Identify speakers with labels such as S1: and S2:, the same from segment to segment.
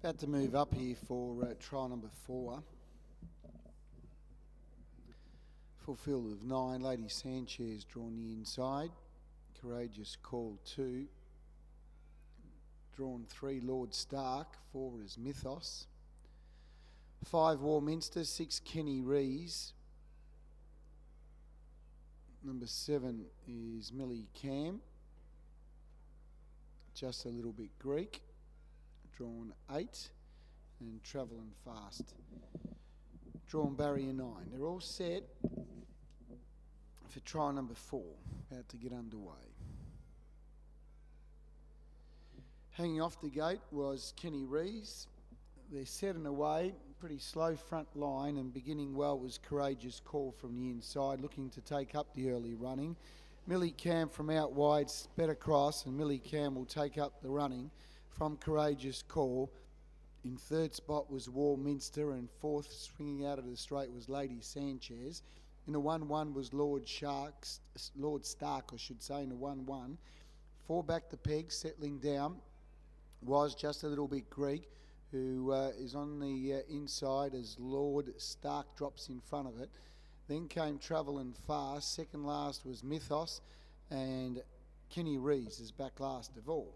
S1: About to move up here for trial number 4. Full field of 9. Lady Sanchez drawn the inside. Courageous Call 2. Drawn 3, Lord Stark. 4 is Mythos. 5, Warminster. 6, Kenny Rees. Number 7 is Millie Cam. Just a Little Bit Greek. Drawn 8 and Travelling Fast. Drawn barrier 9. They're all set for trial number 4. About to get underway. Hanging off the gate was Kenny Rees. They're set and away. Pretty slow front line, and beginning well was Courageous Call from the inside, looking to take up the early running. Millie Cam from out wide, sped across, and Millie Cam will take up the running from Courageous Call. In third spot was Warminster, and fourth, swinging out of the straight, was Lady Sanchez. In a 1-1 was Lord Stark, in a 1-1. 4 back the peg, settling down, was Just a Little Bit Greek, who is on the inside as Lord Stark drops in front of it. Then came Travelling Fast. Second last was Mythos, and Kenny Rees is back last of all.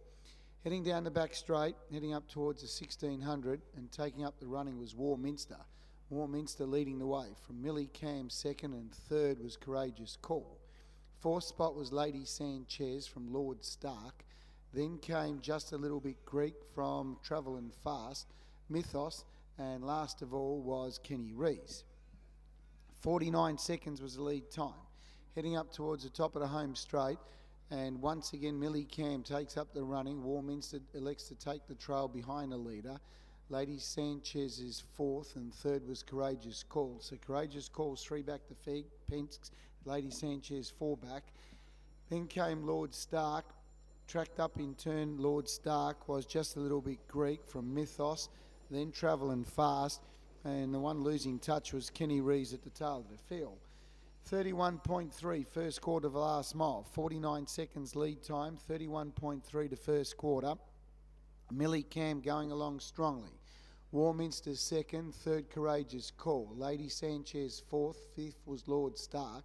S1: Heading down the back straight, heading up towards the 1600, and taking up the running was Warminster. Warminster leading the way from Millie Cam second, and third was Courageous Call. Fourth spot was Lady Sanchez from Lord Stark. Then came Just a Little Bit Greek from Travelling Fast, Mythos, and last of all was Kenny Rees. 49 seconds was the lead time. Heading up towards the top of the home straight, and once again Millie Cam takes up the running. Warminster elects to take the trail behind the leader. Lady Sanchez is fourth, and third was Courageous Call. So Courageous Call's 3 back the fence, Lady Sanchez 4 back. Then came Lord Stark. Tracked up in turn, Lord Stark was Just a Little Bit Greek from Mythos, then Travelling Fast, and the one losing touch was Kenny Rees at the tail of the field. 31.3 first quarter of the last mile, 49 seconds lead time, 31.3 to first quarter. Millie Cam going along strongly. Warminster second, third Courageous Call. Lady Sanchez fourth, fifth was Lord Stark.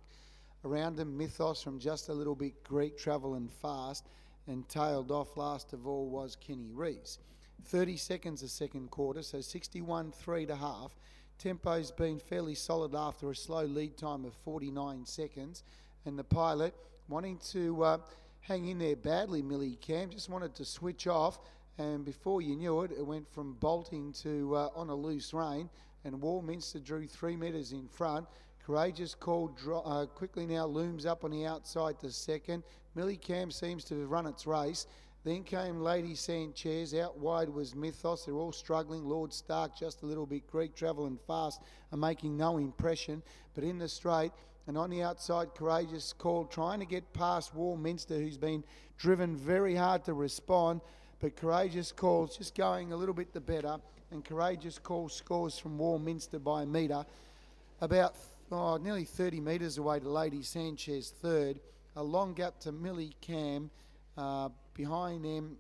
S1: Around them, Mythos from Just a Little Bit Greek, Travelling Fast, and tailed off last of all was Kenny Rees. 30 seconds a second quarter, so 61.3 to half. Tempo's been fairly solid after a slow lead time of 49 seconds, and the pilot wanting to hang in there badly. Millie Cam just wanted to switch off, and before you knew it, it went from bolting to on a loose rein, and Warminster drew 3 metres in front. Courageous Call quickly now looms up on the outside to second. Millie Cam seems to have run its race. Then came Lady Sanchez. Out wide was Mythos. They're all struggling. Lord Stark, Just a Little Bit Greek, Travelling Fast, are making no impression. But in the straight and on the outside, Courageous Call trying to get past Warminster, who's been driven very hard to respond. But Courageous Call's just going a little bit the better. And Courageous Call scores from Warminster by a metre. About nearly 30 metres away to Lady Sanchez third. A long gap to Millie Cam. Behind them,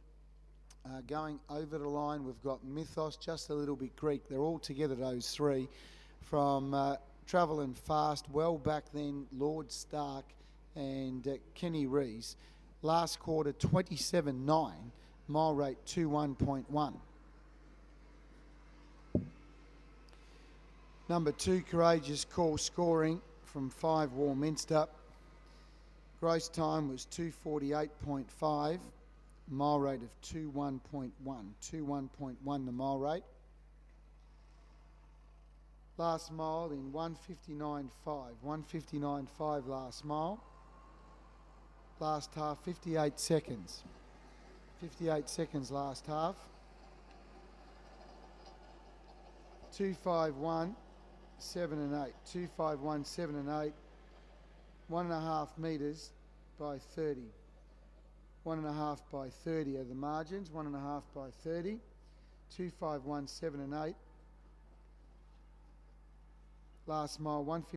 S1: going over the line, we've got Mythos, Just a Little Bit Greek. They're all together, those 3. From Travelling Fast, well back then, Lord Stark and Kenny Rees. Last quarter, 27.9, mile rate 21.1. Number 2, Courageous Call, scoring from 5, Warminster. Gross time was 2:48.5, mile rate of 21.1. 21.1 the mile rate. Last mile in 1:59.5. 1:59.5 last mile. Last half, 58 seconds. 58 seconds last half. 2:51, 7 and 8. 2:51, 7 and 8. 1.5 metres by 30. 1.5 by 30 are the margins. 1.5 by 30. 2:51, 7 and 8. Last mile, 1:50.